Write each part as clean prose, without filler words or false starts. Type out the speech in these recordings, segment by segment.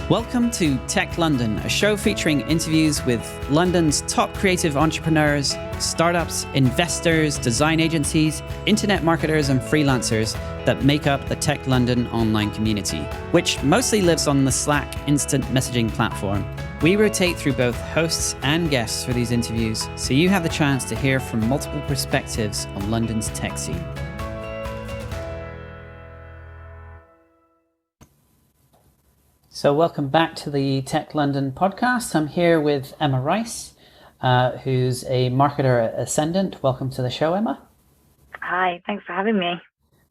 Welcome to Tech London, a show featuring interviews with London's top creative entrepreneurs, startups, investors, design agencies, internet marketers, and freelancers that make up the Tech London online community, which mostly lives on the Slack instant messaging platform. We rotate through both hosts and guests for these interviews, so you have the chance to hear from multiple perspectives on London's tech scene. So welcome back to the Tech London podcast. I'm here with Emma Rice, who's a marketer at Ascendant. Welcome to the show, Emma. Hi, thanks for having me.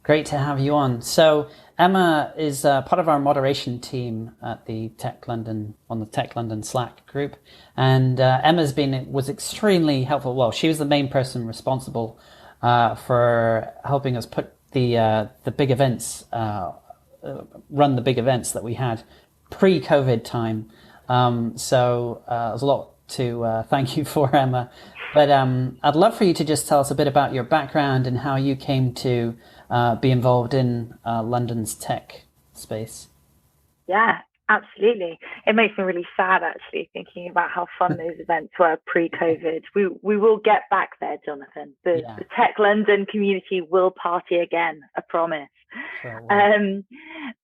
Great to have you on. So Emma is part of our moderation team at the Tech London, on the Tech London Slack group. And was extremely helpful. Well, she was the main person responsible for helping us put the big events, run the big events that we had pre-COVID time. So there's a lot to thank you for, Emma. But I'd love for you to just tell us a bit about your background and how you came to be involved in London's tech space. Yeah, absolutely. It makes me really sad, actually, thinking about how fun those events were pre-COVID. We will get back there, Jonathan. The Tech London community will party again, I promise. Sure.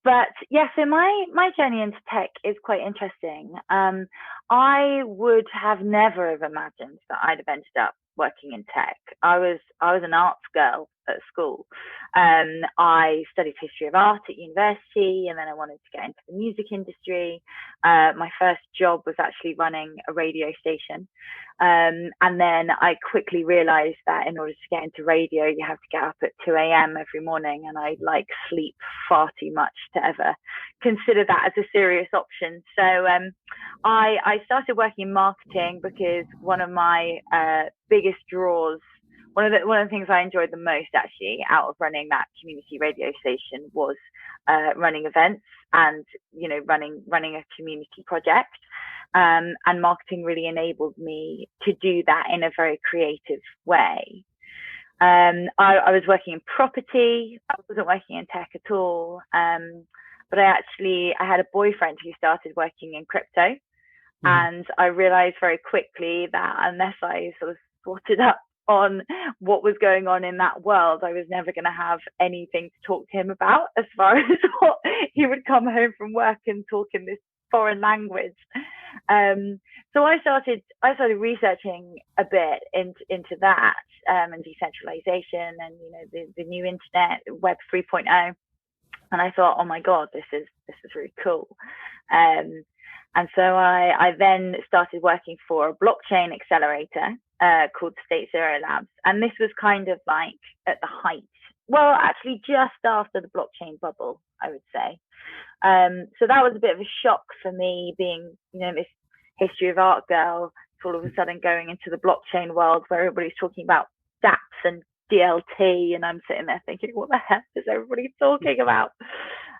But yeah, so my journey into tech is quite interesting. I would have never have imagined that I'd have ended up working in tech. I was an arts girl at school. I studied history of art at university, and then I wanted to get into the music industry. My first job was actually running a radio station. And then I quickly realized that in order to get into radio, you have to get up at 2 a.m. every morning. And I sleep far too much to ever consider that as a serious option. So I started working in marketing because one of my biggest draws, one of the things I enjoyed the most actually out of running that community radio station was running events and, running a community project. And marketing really enabled me to do that in a very creative way. I was working in property. I wasn't working in tech at all. But I had a boyfriend who started working in crypto. Mm-hmm. And I realized very quickly that unless I sort of sorted up on what was going on in that world, I was never going to have anything to talk to him about as far as what he would come home from work and talk in this foreign language. So I started researching a bit into that and decentralization and the new internet, Web 3.0, and I thought, oh my God, this is really cool. And so I then started working for a blockchain accelerator called State Zero Labs, and this was kind of like at the height. Well, actually, just after the blockchain bubble, I would say. So that was a bit of a shock for me, being, this history of art girl, all of a sudden going into the blockchain world where everybody's talking about dApps and DLT, and I'm sitting there thinking, what the heck is everybody talking about?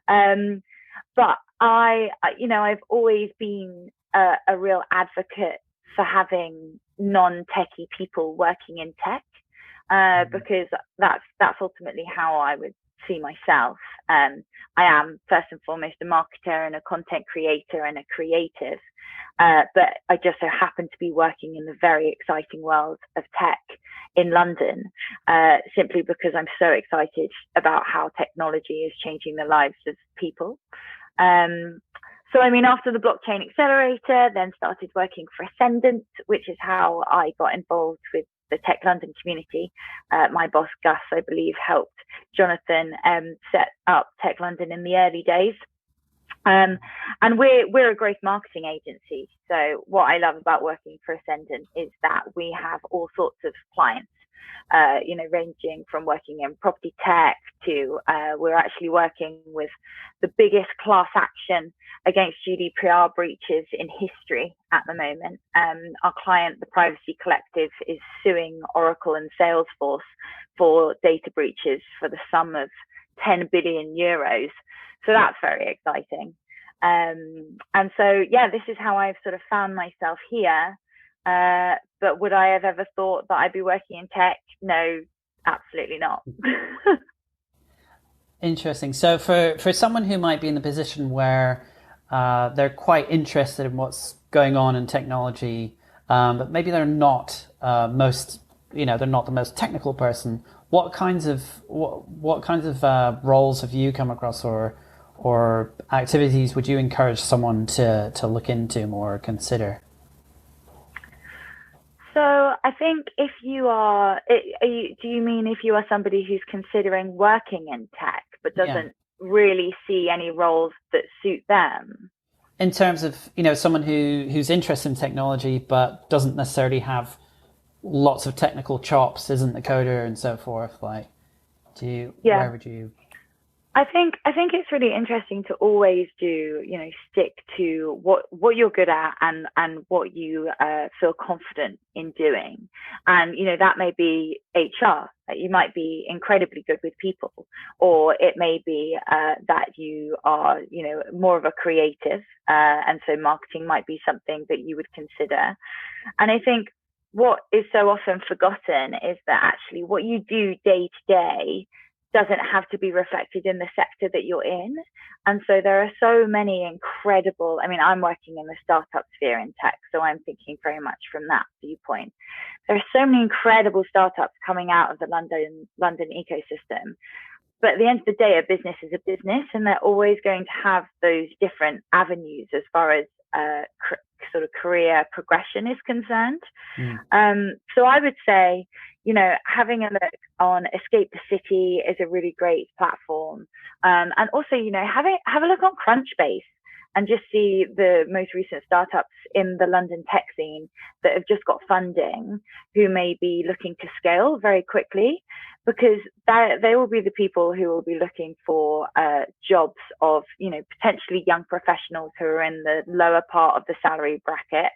But I've always been a real advocate for having non-techie people working in tech, because that's ultimately how I would see myself. I am first and foremost a marketer and a content creator and a creative, but I just so happen to be working in the very exciting world of tech in London, simply because I'm so excited about how technology is changing the lives of people. So after the blockchain accelerator, then started working for Ascendant, which is how I got involved with the Tech London community. My boss, Gus, I believe, helped Jonathan set up Tech London in the early days. And we're a growth marketing agency. So what I love about working for Ascendant is that we have all sorts of clients, ranging from working in property tech to we're actually working with the biggest class action against GDPR breaches in history at the moment. Our client, the Privacy Collective, is suing Oracle and Salesforce for data breaches for the sum of 10 billion euros. So that's very exciting. And so, this is how I've sort of found myself here. But would I have ever thought that I'd be working in tech? No, absolutely not. Interesting. So for someone who might be in the position where they're quite interested in what's going on in technology, but maybe they're not they're not the most technical person. What kinds of roles have you come across, or activities would you encourage someone to look into more or consider? So I think if you are, do you mean if you are somebody who's considering working in tech but Yeah. doesn't really see any roles that suit them? In terms of, someone who's interested in technology but doesn't necessarily have lots of technical chops, isn't a coder and so forth, like, Yeah. where would you? I think it's really interesting to always stick to what you're good at and what you feel confident in doing. And that may be HR. You might be incredibly good with people, or it may be that you are more of a creative, and so marketing might be something that you would consider. And I think what is so often forgotten is that actually what you do day to day doesn't have to be reflected in the sector that you're in. And so there are so many incredible, I mean, I'm working in the startup sphere in tech, so I'm thinking very much from that viewpoint. There are so many incredible startups coming out of the London ecosystem. But at the end of the day, a business is a business, and they're always going to have those different avenues as far as sort of career progression is concerned. So I would say, having a look on Escape the City is a really great platform. And also, have a look on Crunchbase and just see the most recent startups in the London tech scene that have just got funding, who may be looking to scale very quickly, because they will be the people who will be looking for jobs of, potentially young professionals who are in the lower part of the salary bracket,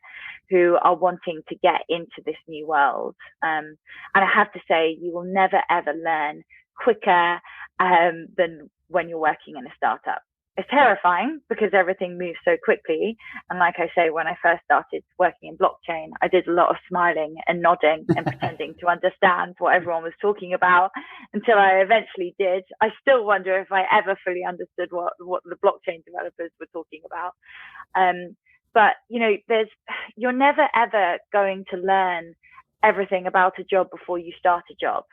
who are wanting to get into this new world. And I have to say, you will never, ever learn quicker than when you're working in a startup. It's terrifying because everything moves so quickly. And like I say, when I first started working in blockchain, I did a lot of smiling and nodding and pretending to understand what everyone was talking about until I eventually did. I still wonder if I ever fully understood what the blockchain developers were talking about. But you're never ever going to learn everything about a job before you start a job.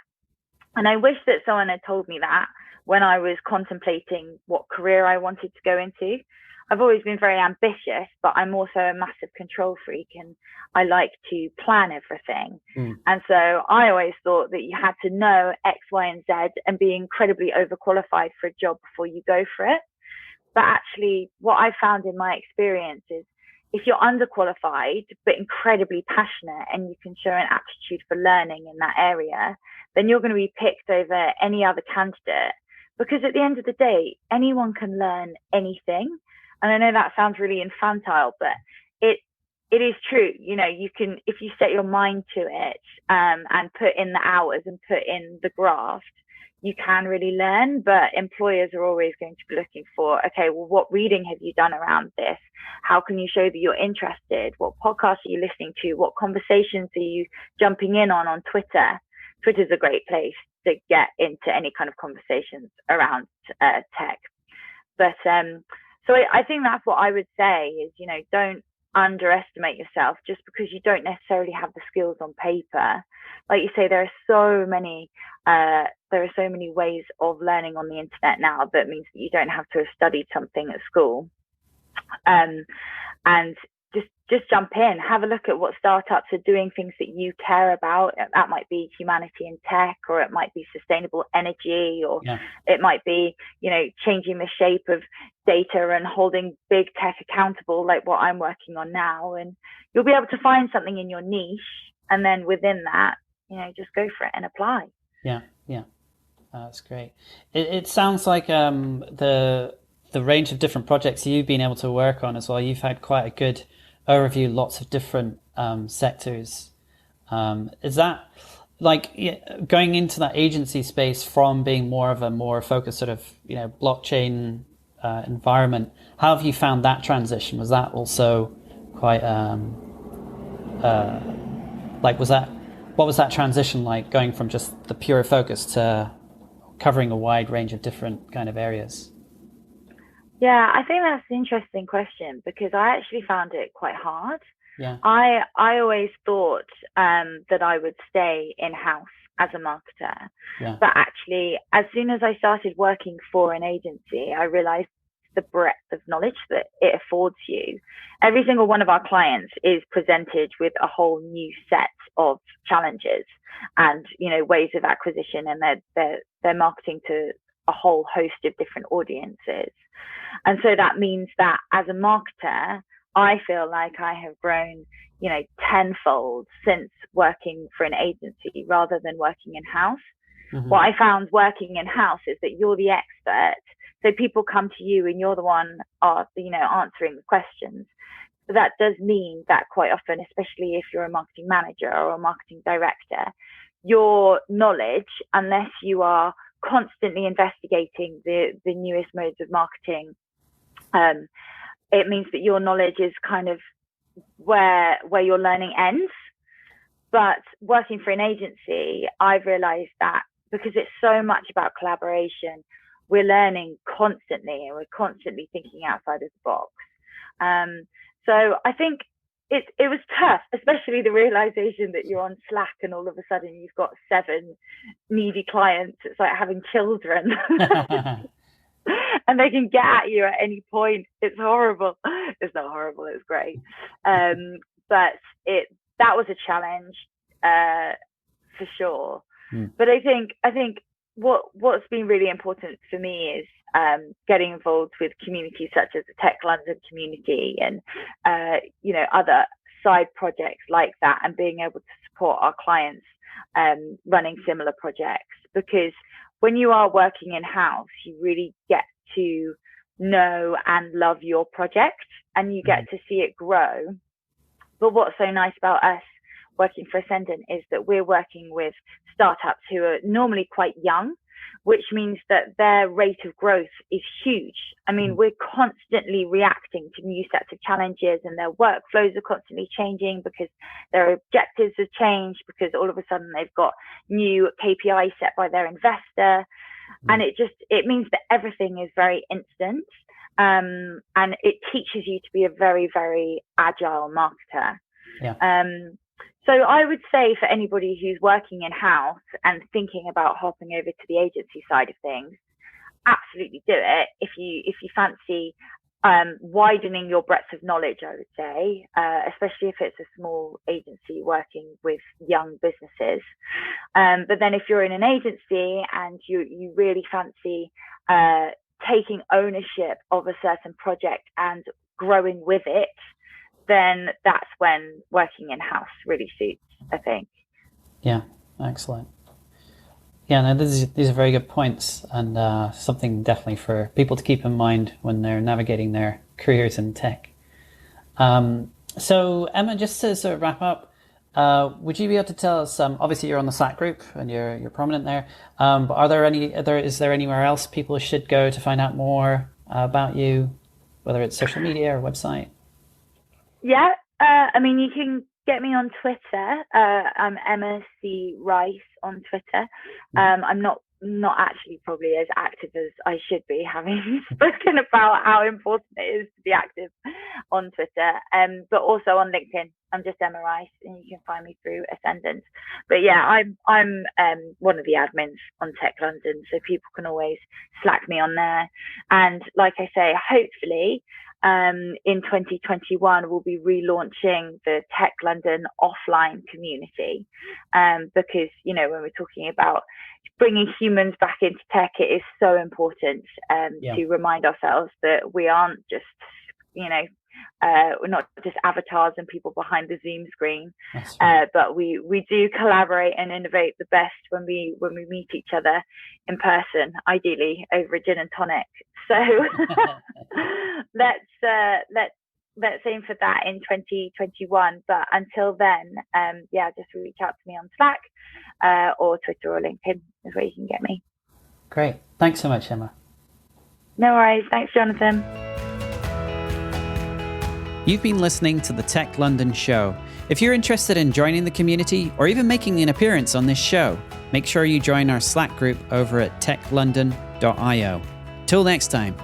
And I wish that someone had told me that when I was contemplating what career I wanted to go into. I've always been very ambitious, but I'm also a massive control freak, and I like to plan everything. And so I always thought that you had to know X, Y, and Z and be incredibly overqualified for a job before you go for it. But actually, what I found in my experience is, if you're underqualified but incredibly passionate and you can show an aptitude for learning in that area, then you're going to be picked over any other candidate. Because at the end of the day, anyone can learn anything. And I know that sounds really infantile, but it is true. You can, if you set your mind to it, and put in the hours and put in the graft, you can really learn. But employers are always going to be looking for, okay, well, what reading have you done around this? How can you show that you're interested? What podcasts are you listening to? What conversations are you jumping in on Twitter? Twitter's a great place to get into any kind of conversations around tech. But so I think that's what I would say is, don't underestimate yourself just because you don't necessarily have the skills on paper. Like you say, there are so many ways of learning on the internet now that means that you don't have to have studied something at school. And just jump in, have a look at what startups are doing, things that you care about. That might be humanity in tech, or it might be sustainable energy, or it might be, changing the shape of data and holding big tech accountable, like what I'm working on now. And you'll be able to find something in your niche, and then within that, just go for it and apply. Yeah. That's great. It sounds like the range of different projects you've been able to work on as well. You've had quite a good overview, lots of different sectors. Is that like going into that agency space from being more of a more focused sort of blockchain environment? How have you found that transition? Was that also quite what was that transition like, going from just the pure focus to covering a wide range of different kind of areas? Yeah, I think that's an interesting question because I actually found it quite hard. Yeah. I always thought that I would stay in-house as a marketer, Yeah. but actually, as soon as I started working for an agency, I realized the breadth of knowledge that it affords you. Every single one of our clients is presented with a whole new set of challenges and ways of acquisition, and they're marketing to a whole host of different audiences. And so that means that as a marketer, I feel like I have grown, tenfold since working for an agency rather than working in house. Mm-hmm. What I found working in house is that you're the expert. So people come to you and you're the one, answering the questions. But that does mean that quite often, especially if you're a marketing manager or a marketing director, your knowledge, unless you are constantly investigating the newest modes of marketing, it means that your knowledge is kind of where your learning ends. But working for an agency, I've realized that because it's so much about collaboration, we're learning constantly and we're constantly thinking outside of the box. So I think it was tough, especially the realization that you're on Slack and all of a sudden you've got 7 needy clients. It's like having children. And they can get at you at any point. It's horrible. It's not horrible. It's great. But that was a challenge for sure. But I think what's been really important for me is getting involved with communities such as the Tech London community and other side projects like that, and being able to support our clients running similar projects. Because when you are working in house, you really get to know and love your project, and you get to see it grow. But what's so nice about us working for Ascendant is that we're working with startups who are normally quite young, which means that their rate of growth is huge. I mean, we're constantly reacting to new sets of challenges, and their workflows are constantly changing because their objectives have changed, because all of a sudden they've got new KPIs set by their investor. And it means that everything is very instant. And it teaches you to be a very, very agile marketer. Yeah. So I would say for anybody who's working in-house and thinking about hopping over to the agency side of things, absolutely do it. If you fancy widening your breadth of knowledge, I would say, especially if it's a small agency working with young businesses. But then if you're in an agency and you really fancy taking ownership of a certain project and growing with it, then that's when working in-house really suits, I think. Yeah, excellent. Yeah, no, these are very good points, and something definitely for people to keep in mind when they're navigating their careers in tech. So Emma, just to sort of wrap up, would you be able to tell us, obviously you're on the Slack group and you're prominent there, but is there anywhere else people should go to find out more about you, whether it's social media or website? Yeah, I mean, you can get me on Twitter. I'm Emma C. Rice on Twitter. I'm not actually probably as active as I should be, having spoken about how important it is to be active on Twitter. But also on LinkedIn, I'm just Emma Rice, and you can find me through Ascendant. But yeah, I'm one of the admins on Tech London, so people can always Slack me on there. And like I say, hopefully, in 2021, we'll be relaunching the Tech London offline community, because, when we're talking about bringing humans back into tech, it is so important to remind ourselves that we aren't just, we're not just avatars and people behind the Zoom screen, right. But we do collaborate and innovate the best when we meet each other in person, ideally over a gin and tonic. So let's aim for that in 2021. But until then, just reach out to me on Slack or Twitter or LinkedIn is where you can get me. Great. Thanks so much, Emma. No worries. Thanks, Jonathan. You've been listening to the Tech London show. If you're interested in joining the community or even making an appearance on this show, make sure you join our Slack group over at techlondon.io. Till next time.